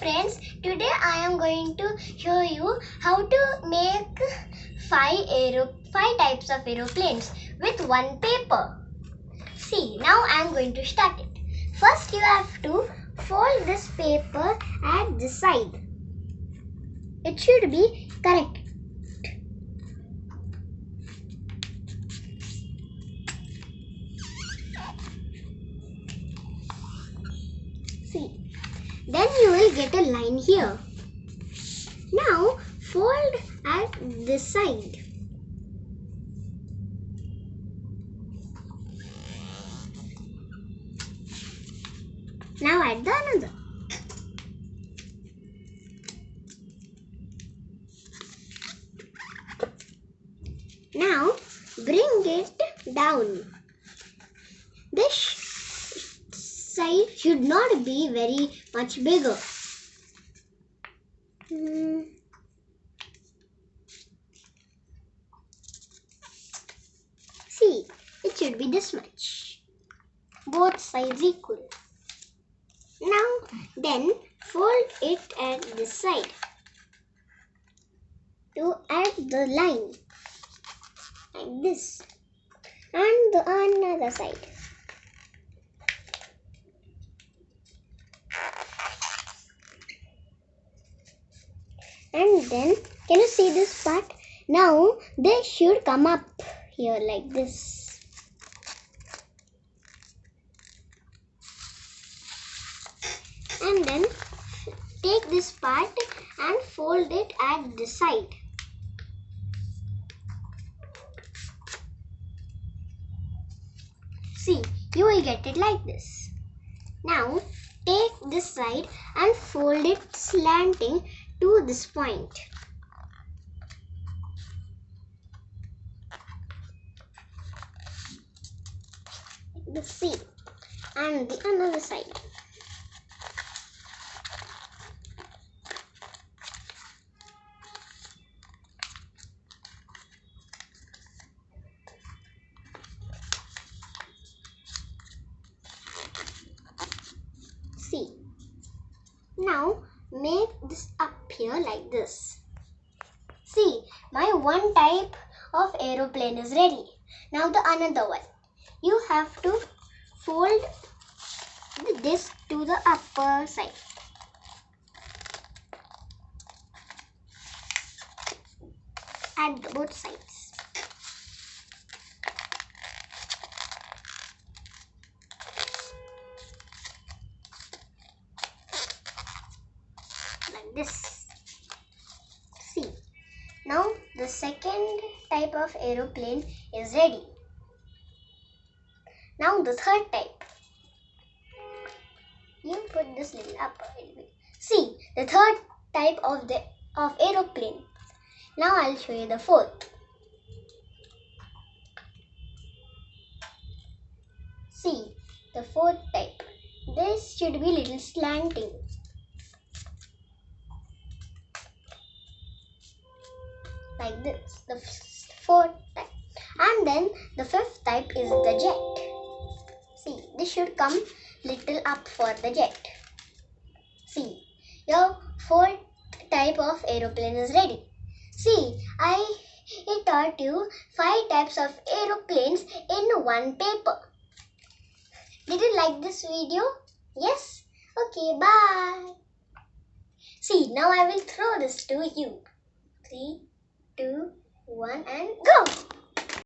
friends, today I am going to show you how to make five types of aeroplanes with one paper. See, now I am going to start it. First you have to fold this paper at this side. It should be correct. See. Then you will get a line here. Now fold at this side. Now add the another. Now bring it down. This side should not be very much bigger. See, it should be this much. Both sides equal. Now, then fold it at this side to add the line like this, and the another side. And then, can you see this part? Now, they should come up here like this. And then, take this part and fold it at this side. See, you will get it like this. Now, take this side and fold it slanting to this point. The C and the another side. See. Now make this up here like this. See, my one type of aeroplane is ready. Now the another one. You have to fold this to the upper side. At both sides. Like this. See, now the second type of aeroplane is ready. Now the third type. You put this little up. See, the third type of aeroplane. Now I'll show you the fourth. See, the fourth type. This should be little slanting. Like this, the fourth type. And then the fifth type is the jet. See, this should come little up for the jet. See, your fourth type of aeroplane is ready. See, I taught you 5 types of aeroplanes in one paper. Did you like this video? Yes? Okay, bye. See, now I will throw this to you. 3, 2, 1 and go!